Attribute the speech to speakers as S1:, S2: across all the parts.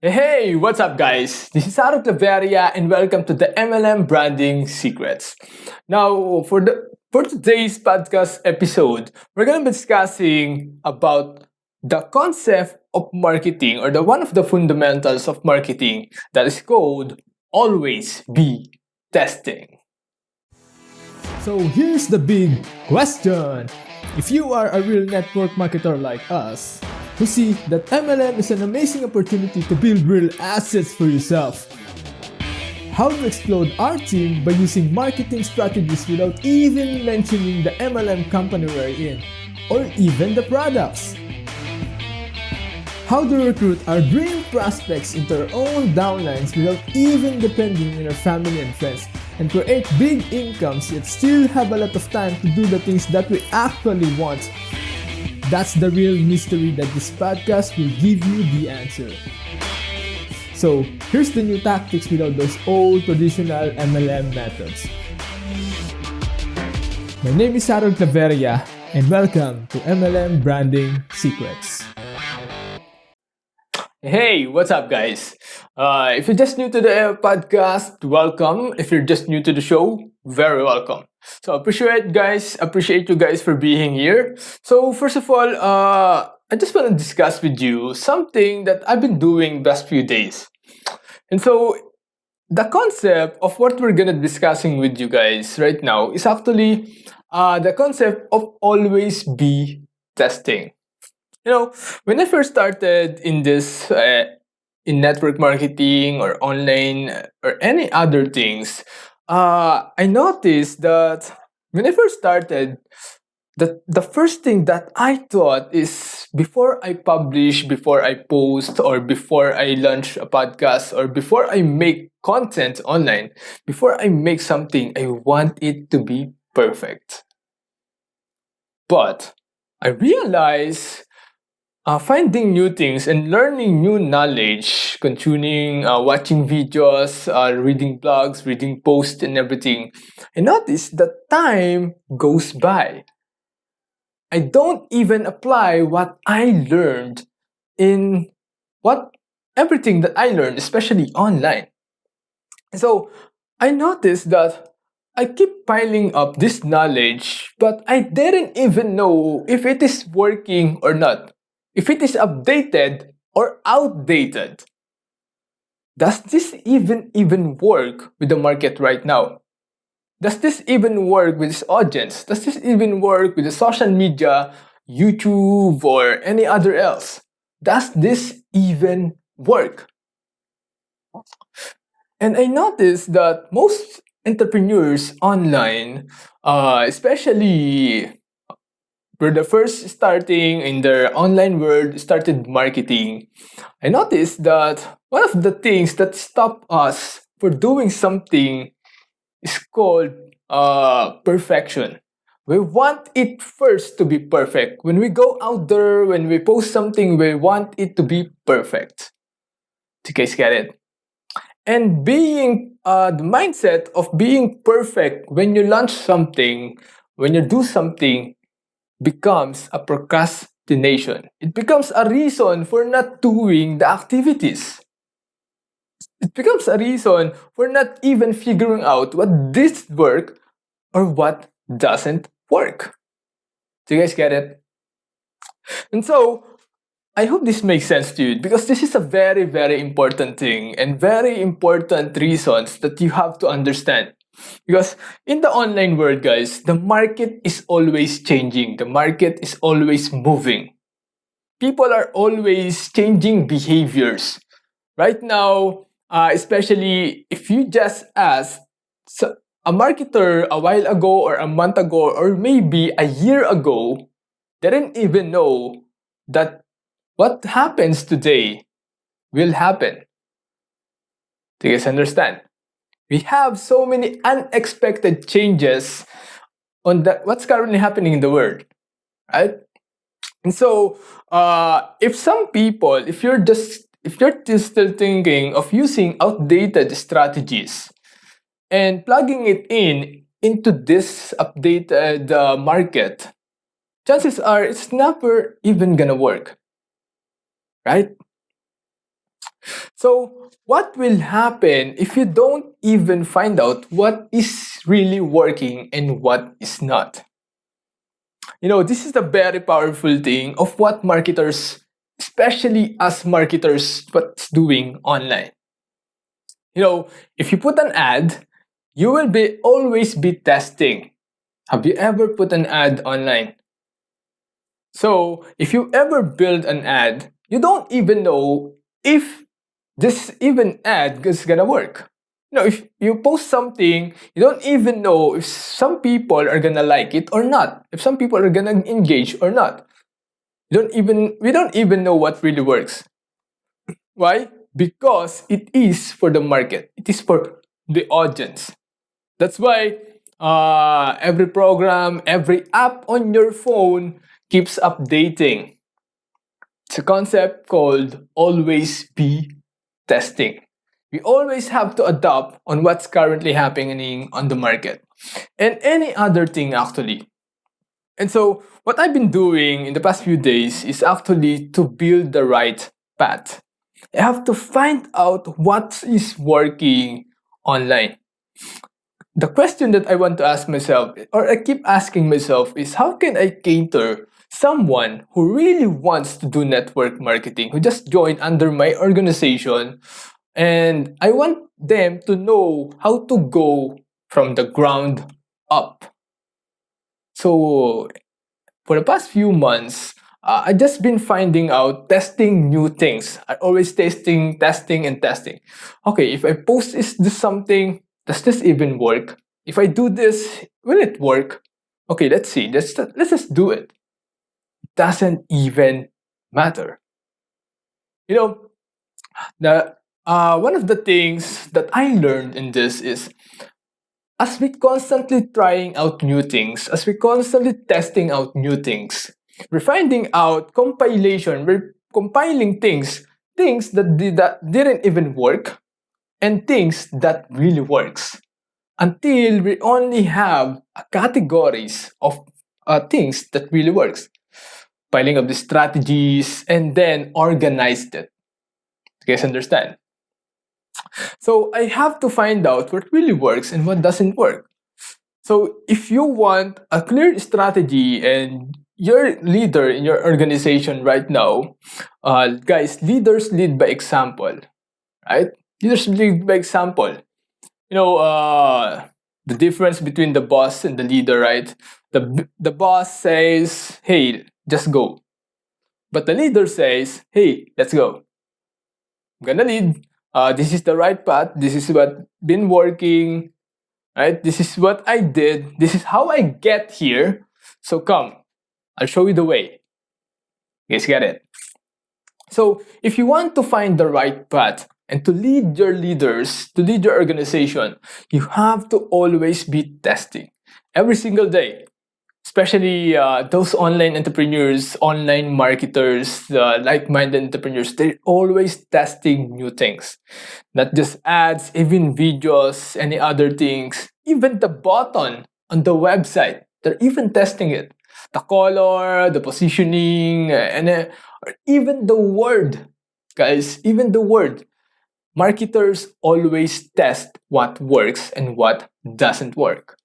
S1: Hey, what's up, guys? This is Claveria, and welcome to the MLM Branding Secrets. Now, for today's podcast episode, we're going to be discussing about the concept of marketing, or the one of the fundamentals of marketing, that is called always be testing.
S2: So here's the big question. If you are a real network marketer like us, who see that MLM is an amazing opportunity to build real assets for yourself, how to explode our team by using marketing strategies without even mentioning the MLM company we're in, or even the products. How to recruit our dream prospects into our own downlines without even depending on our family and friends, and create big incomes yet still have a lot of time to do the things that we actually want. That's the real mystery that this podcast will give you the answer. So here's the new tactics without those old traditional MLM methods. My name is Claveria, and welcome to MLM Branding Secrets.
S1: Hey, what's up, guys? If you're just new to the podcast, welcome. If you're just new to the show, very welcome. So appreciate you guys for being here. So first of all, I just want to discuss with you something that I've been doing past few days. And so the concept of what we're gonna be discussing with you guys right now is actually the concept of always be testing. When I first started in this, in network marketing or online or any other things, I noticed that when I first started, the first thing that I thought is before I publish, before I post, or before I launch a podcast, or before I make content online, before I make something, I want it to be perfect. But I realized finding new things and learning new knowledge, continuing watching videos, reading blogs, reading posts, and everything, I noticed that time goes by. I don't even apply what I learned in what everything that I learned, especially online. So I noticed that I keep piling up this knowledge, but I didn't even know if it is working or not, if it is updated or outdated. Does this even work with the market right now? Does this even work with this audience? Does this even work with the social media, YouTube, or any other else? Does this even work? And I noticed that most entrepreneurs online, especially for the first starting in their online world, started marketing, I noticed that one of the things that stop us for doing something is called perfection. We want it first to be perfect. When we go out there, when we post something, we want it to be perfect. Do you guys get it? And being the mindset of being perfect when you launch something, when you do something, becomes a procrastination. It becomes a reason for not doing the activities. It becomes a reason for not even figuring out what this work or what doesn't work. Do you guys get it? And so I hope this makes sense to you, because this is a very, very important thing and very important reasons that you have to understand. Because in the online world, guys, the market is always changing, the market is always moving. People are always changing behaviors. Right now, especially if you just ask a marketer a while ago, or a month ago, or maybe a year ago, they didn't even know that what happens today will happen. Do you guys understand? We have so many unexpected changes on what's currently happening in the world, right? And so, if some people, if you're just still thinking of using outdated strategies and plugging it into this updated market, chances are it's never even gonna work, right? So, what will happen if you don't even find out what is really working and what is not? This is the very powerful thing of what marketers, especially us marketers, what's doing online. If you put an ad, you will be always be testing. Have you ever put an ad online? So, if you ever build an ad, you don't even know if this even ad is gonna work. If you post something, you don't even know if some people are gonna like it or not. If some people are gonna engage or not. We don't even know what really works. Why? Because it is for the market. It is for the audience. That's why every program, every app on your phone keeps updating. It's a concept called always be testing. We always have to adapt on what's currently happening on the market and any other thing actually. And so, what I've been doing in the past few days is actually to build the right path. I have to find out what is working online. The question that I want to ask myself, or I keep asking myself, is how can I cater someone who really wants to do network marketing, who just joined under my organization, and I want them to know how to go from the ground up. So, for the past few months, I just been finding out, testing new things. I always testing, and testing. Okay, if I post this something, does this even work? If I do this, will it work? Okay, let's see. Let's just do it. Doesn't even matter. You know, the one of the things that I learned in this is as we constantly trying out new things, as we constantly testing out new things, we're finding out compilation, we're compiling things that didn't even work, and things that really works. Until we only have categories of things that really works. Piling up the strategies and then organized it. You guys understand? So I have to find out what really works and what doesn't work. So if you want a clear strategy and you're leader in your organization right now, guys, leaders lead by example, right? Leaders lead by example. You know, the difference between the boss and the leader, right? The boss says, "Hey, just go," but the leader says, "Hey, let's go. I'm gonna lead. This is the right path. This is what been working. Right? This is what I did. This is how I get here. So come, I'll show you the way." You guys get it? So if you want to find the right path and to lead your leaders, to lead your organization, you have to always be testing every single day. Especially those online entrepreneurs, online marketers, like-minded entrepreneurs, they're always testing new things. Not just ads, even videos, any other things. Even the button on the website, they're even testing it. The color, the positioning, or even the word. Guys, even the word. Marketers always test what works and what doesn't work.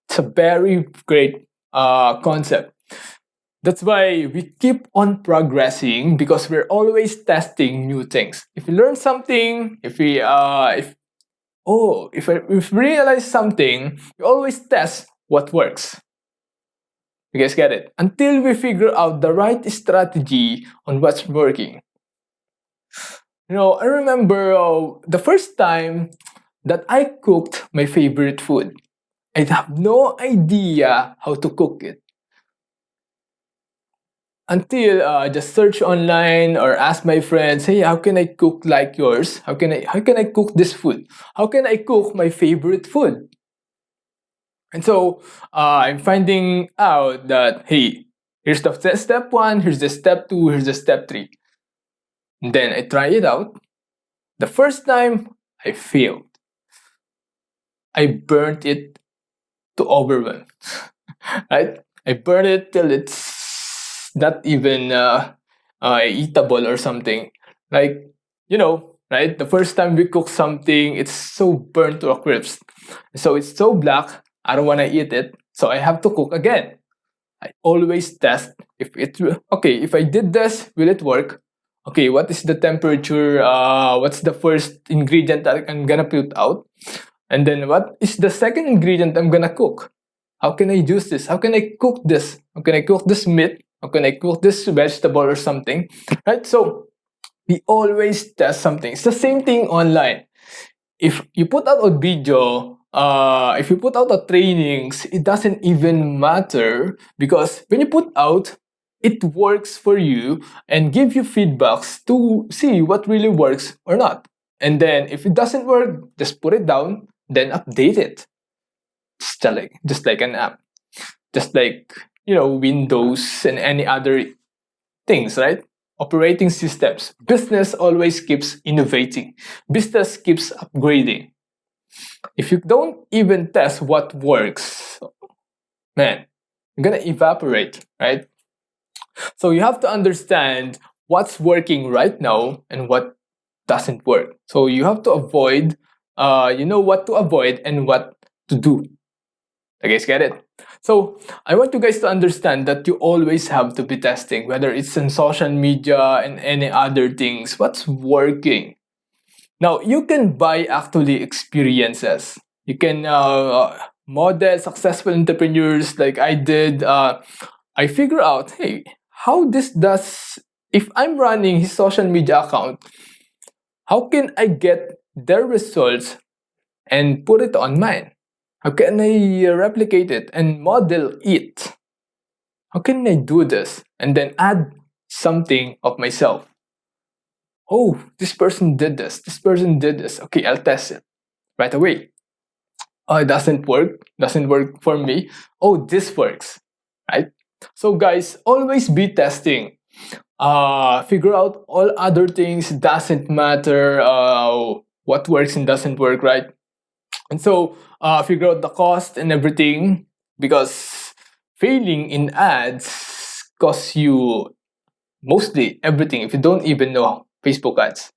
S1: It's a very great concept. That's why we keep on progressing because we're always testing new things. If we learn something, if we realize something, we always test what works. You guys get it? Until we figure out the right strategy on what's working. I remember the first time that I cooked my favorite food. I have no idea how to cook it until I just search online or ask my friends, "Hey, how can I cook like yours? How can I cook this food? How can I cook my favorite food?" And so I'm finding out that, hey, here's the step one, here's the step two, here's the step three. And then I try it out. The first time I failed. I burnt it to overwhelm. Right? I burn it till it's not even eatable or something. Like, right? The first time we cook something, it's so burnt to a crisp. So it's so black, I don't want to eat it. So I have to cook again. I always test if okay, if I did this, will it work? Okay, what is the temperature? What's the first ingredient that I'm gonna put out? And then what is the second ingredient I'm gonna cook? How can I use this? How can I cook this? How can I cook this meat? How can I cook this vegetable or something? Right? So we always test something. It's the same thing online. If you put out a video, if you put out a trainings, it doesn't even matter because when you put out, it works for you and give you feedbacks to see what really works or not. And then if it doesn't work, just put it down, then update it. Just like an app, just like Windows and any other things, right? Operating systems. Business always keeps innovating. Business keeps upgrading. If you don't even test what works, man, you're gonna evaporate, right? So you have to understand what's working right now and what doesn't work. So you have to avoid, you know what to avoid and what to do. You guys get it? So I want you guys to understand that you always have to be testing, whether it's in social media and any other things, what's working. Now, you can buy actually experiences. You can model successful entrepreneurs like I did. I figure out, hey, how this does, if I'm running his social media account, how can I get their results and put it on mine? How can I replicate it and model it? How can I do this and then add something of myself? Oh, this person did this. This person did this. Okay, I'll test it right away. Oh, it doesn't work. Doesn't work for me. Oh, this works, right? So guys, always be testing. Figure out all other things. Doesn't matter what works and doesn't work, right? And so figure out the cost and everything, because failing in ads costs you mostly everything if you don't even know Facebook ads.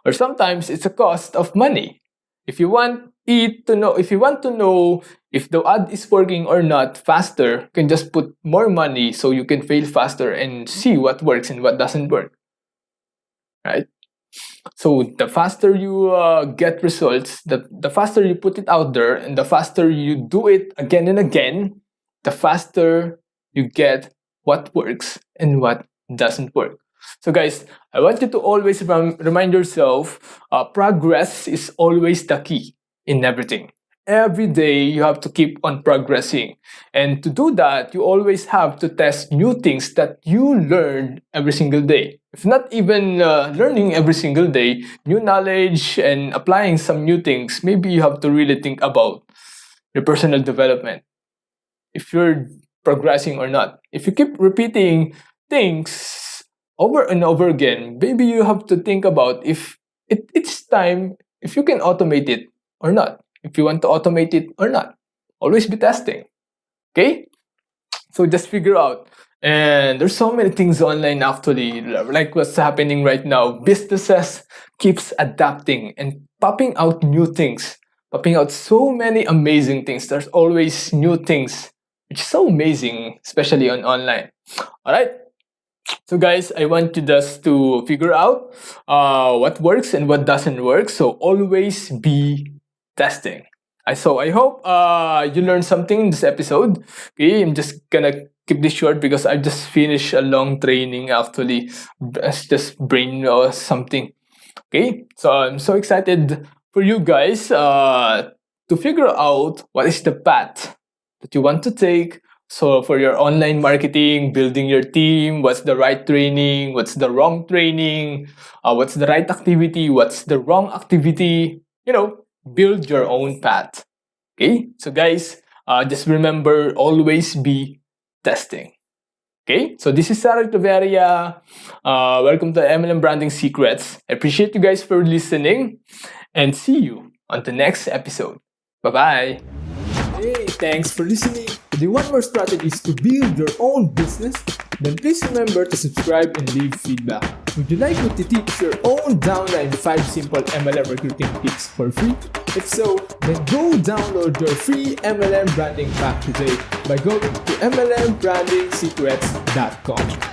S1: Or sometimes it's a cost of money. If you want if you want to know if the ad is working or not faster, you can just put more money so you can fail faster and see what works and what doesn't work. Right? So the faster you get results, the faster you put it out there, and the faster you do it again and again, the faster you get what works and what doesn't work. So guys, I want you to always remind yourself, progress is always the key in everything. Every day you have to keep on progressing. And to do that, you always have to test new things that you learn every single day. If not even learning every single day, new knowledge and applying some new things, maybe you have to really think about your personal development. If you're progressing or not. If you keep repeating things over and over again, maybe you have to think about if it's time, if you can automate it or not. If you want to automate it or not. Always be testing. Okay? So just figure out. And there's so many things online actually, like what's happening right now. Businesses keeps adapting and popping out new things, popping out so many amazing things. There's always new things, which is so amazing, especially on online. All right. So guys, I want you just to figure out what works and what doesn't work. So always be testing. So I hope you learned something in this episode. Okay, I'm just gonna keep this short because I just finished a long training actually. It's just brain something. Okay, so I'm so excited for you guys to figure out what is the path that you want to take. So for your online marketing, building your team, what's the right training, what's the wrong training, what's the right activity, what's the wrong activity, build your own path. Okay, so guys, just remember, always be testing. Okay, so this is Claveria. Welcome to MLM Branding Secrets. I appreciate you guys for listening and see you on the next episode. Bye-bye.
S2: Hey, thanks for listening. Do you want more strategies to build your own business? Then please remember to subscribe and leave feedback. Would you like me to teach your own downline the 5 simple MLM recruiting tips for free? If so, then go download your free MLM branding pack today by going to mlmbranding secrets.com.